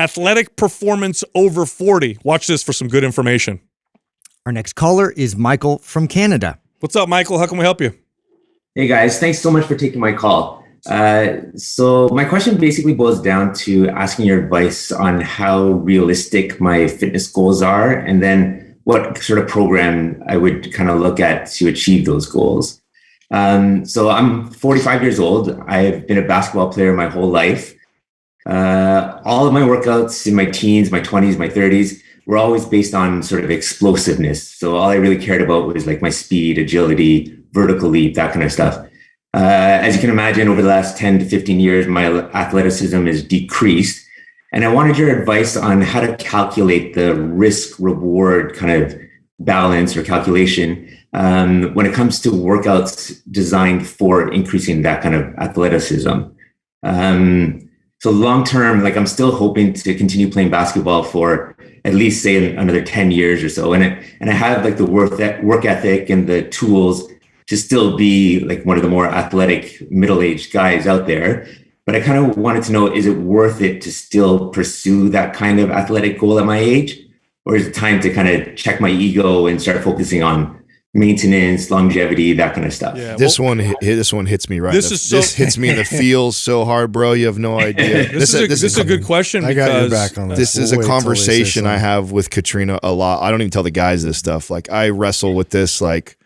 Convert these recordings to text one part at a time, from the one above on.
Athletic Performance Over 40. Watch this for some good information. Our next caller is Michael from Canada. What's up, Michael? How can we help you? Hey guys, thanks so much for taking my call. So my question basically boils down to asking your advice on how realistic my fitness goals are, and then what sort of program I would kind of look at to achieve those goals. So I'm 45 years old. I've been a basketball player my whole life. All of my workouts in my teens, my 20s, my 30s were always based on sort of explosiveness. So all I really cared about was like my speed, agility, vertical leap, that kind of stuff. As you can imagine, over the last 10 to 15 years, my athleticism has decreased. And I wanted your advice on how to calculate the risk reward kind of balance or calculation when it comes to workouts designed for increasing that kind of athleticism. So long term, like I'm still hoping to continue playing basketball for at least say another 10 years or so. And I have like the work ethic and the tools to still be like one of the more athletic middle-aged guys out there. But I kind of wanted to know, is it worth it to still pursue that kind of athletic goal at my age? Or is it time to kind of check my ego and start focusing on maintenance, longevity, that kind of stuff? Yeah, this one hits me right. This hits me in the feels so hard, bro. You have no idea. This is a good question. I got your back on that. This is a conversation I have with Katrina a lot. I don't even tell the guys this stuff. Like I wrestle with this like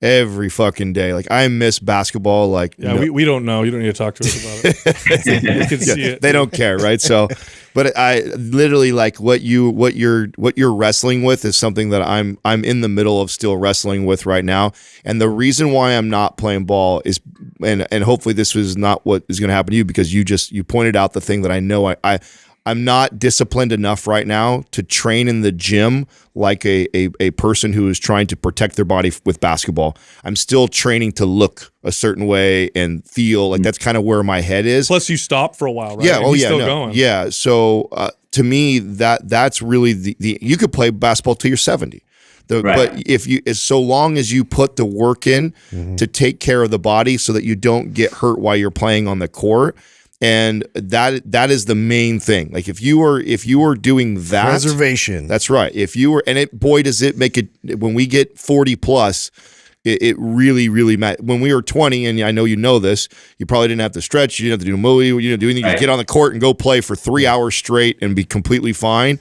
every fucking day. Like I miss basketball. Like we don't know. You don't need to talk to us about it. We can see it. They don't care, right? So, but I literally like what you're wrestling with is something that I'm in the middle of still wrestling with right now. And the reason why I'm not playing ball is, and hopefully this was not what is going to happen to you, because you pointed out the thing that I know I'm not disciplined enough right now to train in the gym like a person who is trying to protect their body with basketball. I'm still training to look a certain way and feel like that's kind of where my head is. Plus you stop for a while, right? Yeah. And still going. Yeah. So to me, that's really the you could play basketball till you're 70. But so long as you put the work in to take care of the body so that you don't get hurt while you're playing on the court. And that is the main thing. Like if you were doing that, preservation. That's right. If you were, and boy does it make it when we get 40 plus, it really, really matters. When we were 20, and I know you know this, you probably didn't have to stretch, you didn't have to do mobility, you didn't do anything. You just get on the court and go play for 3 hours straight and be completely fine.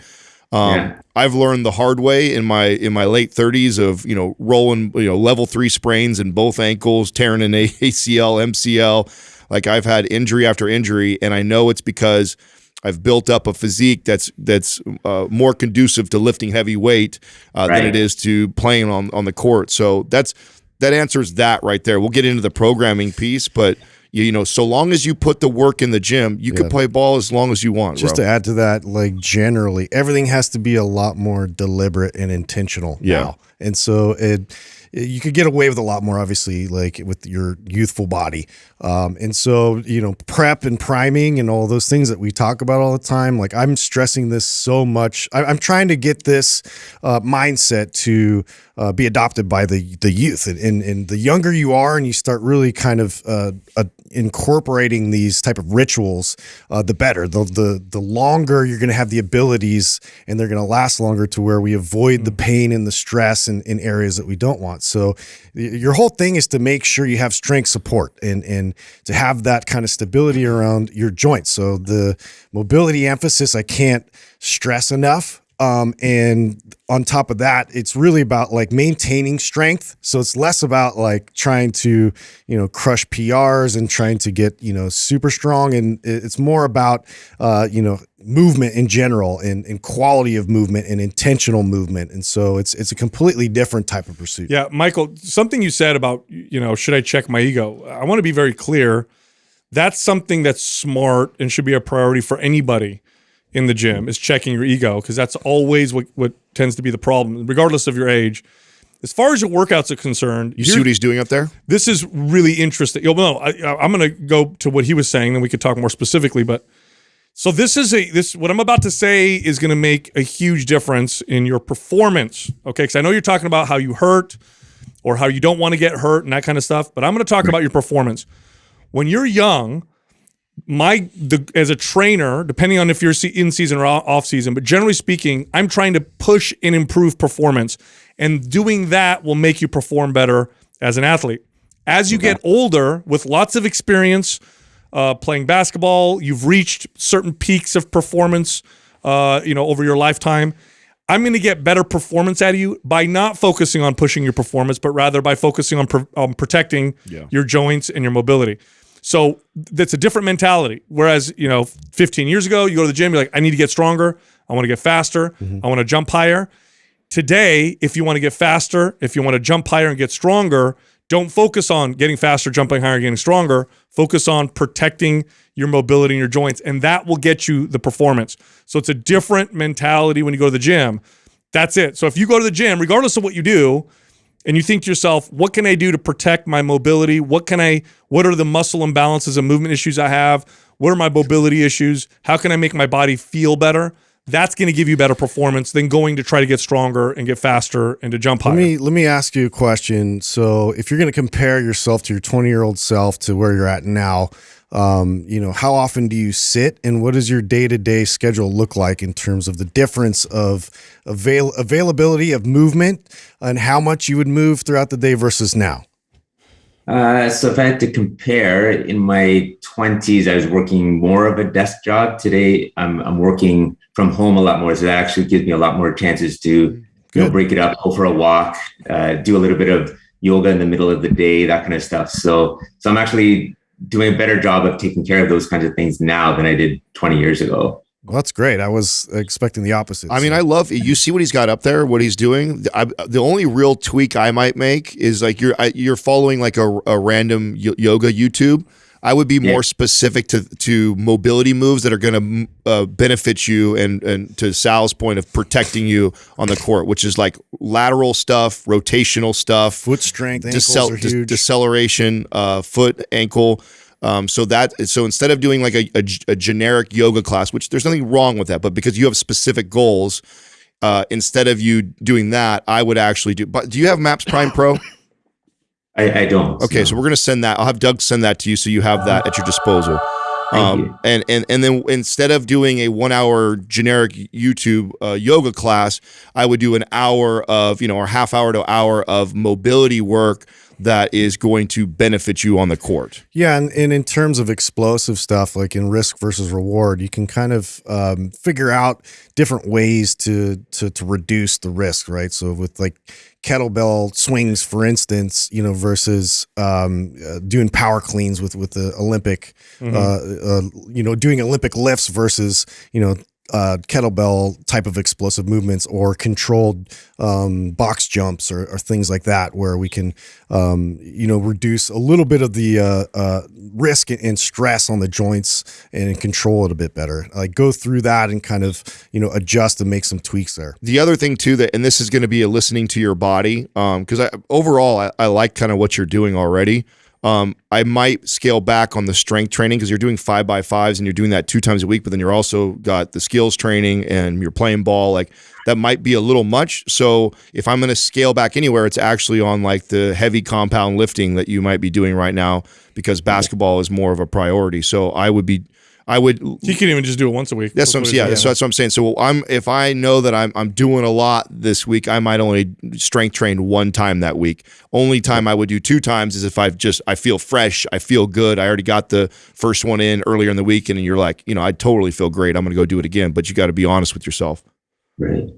I've learned the hard way in my late 30s of rolling level 3 sprains in both ankles, tearing an ACL, MCL. Like I've had injury after injury, and I know it's because I've built up a physique that's more conducive to lifting heavy weight than it is to playing on the court. So that answers that right there. We'll get into the programming piece, but so long as you put the work in the gym, you can play ball as long as you want. Just to add to that, like generally, everything has to be a lot more deliberate and intentional now. And so you could get away with a lot more, obviously, like with your youthful body. And so, prep and priming and all those things that we talk about all the time, like I'm stressing this so much. I'm trying to get this mindset to be adopted by the youth. And the younger you are and you start really kind of incorporating these type of rituals, the better. The longer you're going to have the abilities, and they're going to last longer to where we avoid the pain and the stress in areas that we don't want. So your whole thing is to make sure you have strength support and to have that kind of stability around your joints. So the mobility emphasis, I can't stress enough. And on top of that, it's really about like maintaining strength. So it's less about like trying to, crush PRs and trying to get, super strong. And it's more about, movement in general and quality of movement and intentional movement. And so it's a completely different type of pursuit. Yeah. Michael, something you said about, should I check my ego? I want to be very clear. That's something that's smart and should be a priority for anybody in the gym, is checking your ego, because that's always what tends to be the problem, regardless of your age. As far as your workouts are concerned, you see what he's doing up there? This is really interesting. I'm going to go to what he was saying, then we could talk more specifically. But so what I'm about to say is going to make a huge difference in your performance. Okay, because I know you're talking about how you hurt or how you don't want to get hurt and that kind of stuff. But I'm going to talk about your performance. When you're young, as a trainer, depending on if you're in season or off season, but generally speaking, I'm trying to push and improve performance, and doing that will make you perform better as an athlete. As you get older, with lots of experience playing basketball, you've reached certain peaks of performance, over your lifetime. I'm going to get better performance out of you by not focusing on pushing your performance, but rather by focusing on protecting your joints and your mobility. So that's a different mentality. Whereas, 15 years ago, you go to the gym, you're like, I need to get stronger. I want to get faster. I want to jump higher. Today, if you want to get faster, if you want to jump higher and get stronger, don't focus on getting faster, jumping higher, getting stronger. Focus on protecting your mobility in your joints, and that will get you the performance. So it's a different mentality when you go to the gym. That's it. So if you go to the gym, regardless of what you do, and you think to yourself, what can I do to protect my mobility? What are the muscle imbalances and movement issues I have? What are my mobility issues? How can I make my body feel better? That's going to give you better performance than going to try to get stronger and get faster and to jump higher. Let me ask you a question. So if you're going to compare yourself to your 20-year-old self to where you're at now, how often do you sit, and what does your day-to-day schedule look like in terms of the difference of availability of movement and how much you would move throughout the day versus now? So if I had to compare, in my 20s, I was working more of a desk job. Today, I'm working from home a lot more. So that actually gives me a lot more chances to break it up, go for a walk, do a little bit of yoga in the middle of the day, that kind of stuff. So I'm actually doing a better job of taking care of those kinds of things now than I did 20 years ago. Well, that's great. I was expecting the opposite. I mean, I love it. You see what he's got up there, what he's doing. The only real tweak I might make is like you're following like a random yoga YouTube. I would be more specific to mobility moves that are going to benefit you and to Sal's point of protecting you on the court, which is like lateral stuff, rotational stuff, foot strength, ankles are huge. Deceleration, foot, ankle. So instead of doing like a generic yoga class, which there's nothing wrong with that, but because you have specific goals, instead of you doing that, I would actually do. But do you have Maps Prime Pro? I don't. Okay, so we're gonna send that. I'll have Doug send that to you, so you have that at your disposal. Thank you. And then instead of doing a 1 hour generic YouTube yoga class, I would do an hour of or half hour to hour of mobility work that is going to benefit you on the court. Yeah, and in terms of explosive stuff, like in risk versus reward, you can kind of figure out different ways to reduce the risk, right? So with like kettlebell swings, for instance, versus doing power cleans with the Olympic, doing Olympic lifts versus kettlebell type of explosive movements or controlled box jumps or things like that, where we can reduce a little bit of the risk and stress on the joints and control it a bit better. Like go through that and kind of adjust and make some tweaks there. The other thing too, and this is going to be a listening to your body, because overall I like kind of what you're doing already. I might scale back on the strength training because you're doing 5x5s and you're doing that 2 times a week, but then you're also got the skills training and you're playing ball. Like that might be a little much. So if I'm going to scale back anywhere, it's actually on like the heavy compound lifting that you might be doing right now, because basketball is more of a priority. So you can even just do it once a week. That's what I'm saying. So if I know that I'm doing a lot this week, I might only strength train 1 time that week. Only time I would do 2 times is if I feel fresh, I feel good. I already got the first one in earlier in the week, and you're like, I totally feel great. I'm going to go do it again. But you got to be honest with yourself. Right.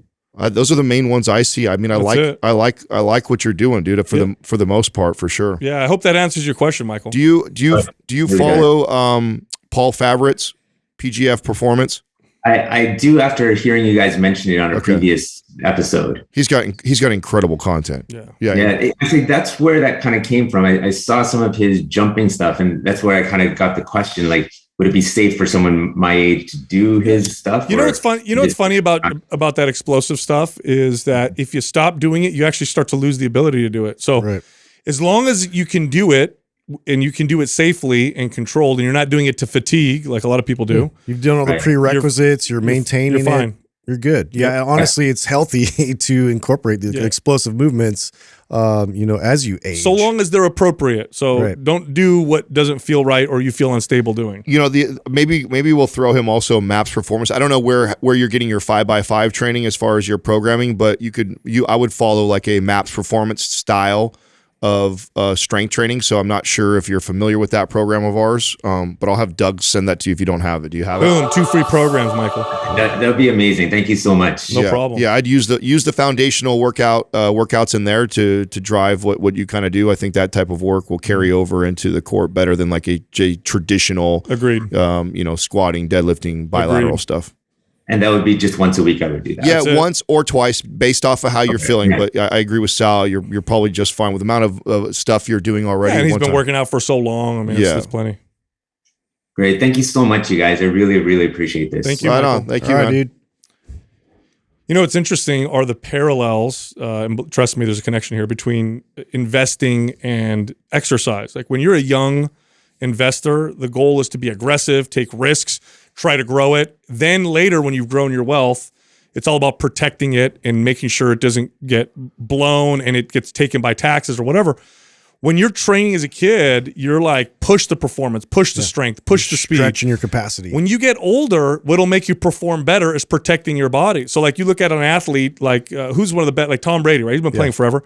Those are the main ones I see. I mean, I like what you're doing, dude. For the most part, for sure. Yeah, I hope that answers your question, Michael. Do you follow Paul Favorit's PGF Performance? I do, after hearing you guys mention it on a previous episode. He's got incredible content. Yeah. I think that's where that kind of came from. I saw some of his jumping stuff, and that's where I kind of got the question, like, would it be safe for someone my age to do his stuff? What's fun? What's funny about that explosive stuff is that if you stop doing it, you actually start to lose the ability to do it. So as long as you can do it, and you can do it safely and controlled, and you're not doing it to fatigue like a lot of people do. You've done all the prerequisites. You're maintaining you're fine. You're good. Yeah, honestly, it's healthy to incorporate the explosive movements, as you age. So long as they're appropriate. So Right. don't do what doesn't feel right or you feel unstable doing. Maybe we'll throw him also MAPS Performance. I don't know where you're getting your 5x5 training as far as your programming, but I would follow like a MAPS Performance style of strength training. So I'm not sure if you're familiar with that program of ours, but I'll have Doug send that to you if you don't have it. Do you have it? Boom, 2 free programs, Michael. That'd be amazing. Thank you so much. No problem. Yeah, I'd use the foundational workouts in there to drive what you kind of do. I think that type of work will carry over into the core better than like a traditional Agreed. Squatting, deadlifting, bilateral stuff. And that would be just once a week I would do that. Yeah, once or twice based off of how you're feeling. But I agree with Sal. You're probably just fine with the amount of stuff you're doing already. Yeah, and he's been working out for so long. I mean, it's plenty. Great. Thank you so much, you guys. I really, really appreciate this. Thank you, Right Michael. on. Thank you, All right, man. dude. You know what's interesting are the parallels, and trust me, there's a connection here between investing and exercise. Like when you're a young investor, the goal is to be aggressive, take risks, try to grow it. Then later when you've grown your wealth, it's all about protecting it and making sure it doesn't get blown and it gets taken by taxes or whatever. When you're training as a kid, you're like, push the performance, push the strength, push the speed. Stretching your capacity. When you get older, what'll make you perform better is protecting your body. So like you look at an athlete, like who's one of the best, like Tom Brady, right? He's been playing forever.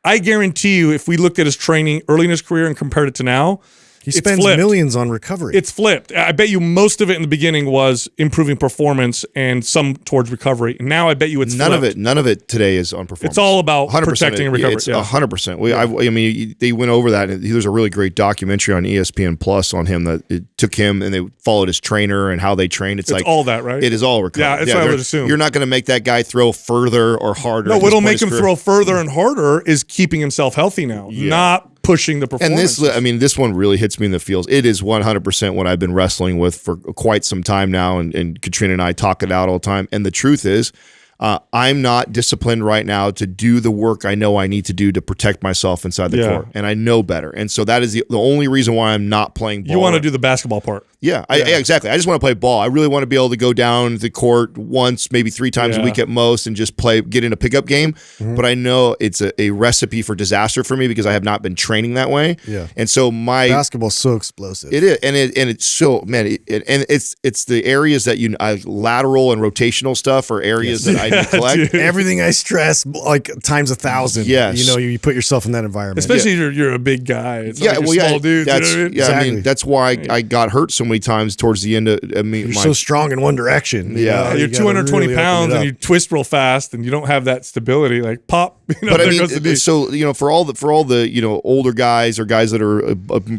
I guarantee you, if we looked at his training early in his career and compared it to now, he spends flipped. millions on recovery. It's flipped. I bet you most of it in the beginning was improving performance and some towards recovery. Now I bet you it's flipped. None of it today is on performance. It's all about 100%. protecting and recovery. It's 100%. I mean, they went over that. There's a really great documentary on ESPN Plus on him that it took him and they followed his trainer and how they trained. It's like all that, right? It is all recovery. Yeah, that's what I would assume. You're not going to make that guy throw further or harder. No, what'll make him throw further and harder is keeping himself healthy now, not pushing the performance. And this one really hits me in the feels. It is 100% what I've been wrestling with for quite some time now, and Katrina and I talk it out all the time. And the truth is, I'm not disciplined right now to do the work I know I need to do to protect myself inside the court, and I know better. And so that is the only reason why I'm not playing ball. You want to do the basketball part. Yeah, exactly. I just want to play ball. I really want to be able to go down the court once, maybe 3 times a week at most, and just get in a pickup game. But I know it's a recipe for disaster for me because I have not been training that way. Yeah. And so basketball's so explosive. It is, and it's so it's the areas that lateral and rotational stuff are areas that I neglect. Everything I stress like times 1,000. Yes. You put yourself in that environment. Especially you're a big guy. It's not like you're small dude. That's, you know what I mean? I mean, that's why I got hurt so many times towards the end of you're so strong in one direction. You're 220 really pounds and you twist real fast and you don't have that stability. Like pop. But I mean, so for all the older guys or guys that are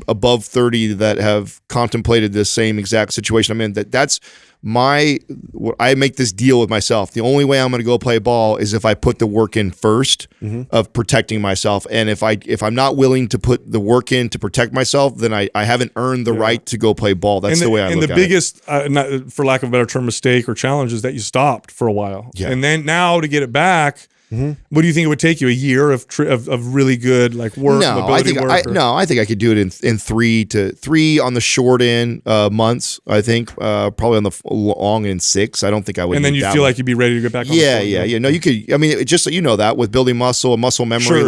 above 30 that have contemplated this same exact situation I'm in, that's I make this deal with myself. The only way I'm going to go play ball is if I put the work in first of protecting myself. And if I'm not willing to put the work in to protect myself, then I haven't earned the right to go play ball. That's the way I look at it. And the biggest, not, for lack of a better term, mistake or challenge is that you stopped for a while. Yeah. And then now to get it back, what do you think it would take you? A year of really good work? No, I think I could do it in 3 on the short end months. I think probably on the long end 6. I don't think I would. And then you feel like you'd be ready to get back. Yeah. No, you could. I mean, just so you know that with building muscle and muscle memory,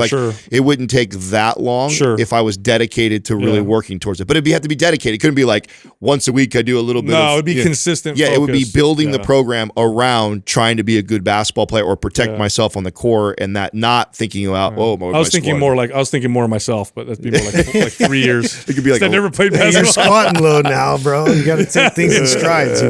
it wouldn't take that long if I was dedicated to really working towards it. But it'd have to be dedicated. It couldn't be like once a week I do a little bit. No, it'd be consistent. Yeah, it would be building the program around trying to be a good basketball player or protect myself on the core, and that not thinking about I was thinking more of myself, but that'd be more like 3 years. It could be like I never played You're basketball. squatting low now, bro. You got to take things in strides,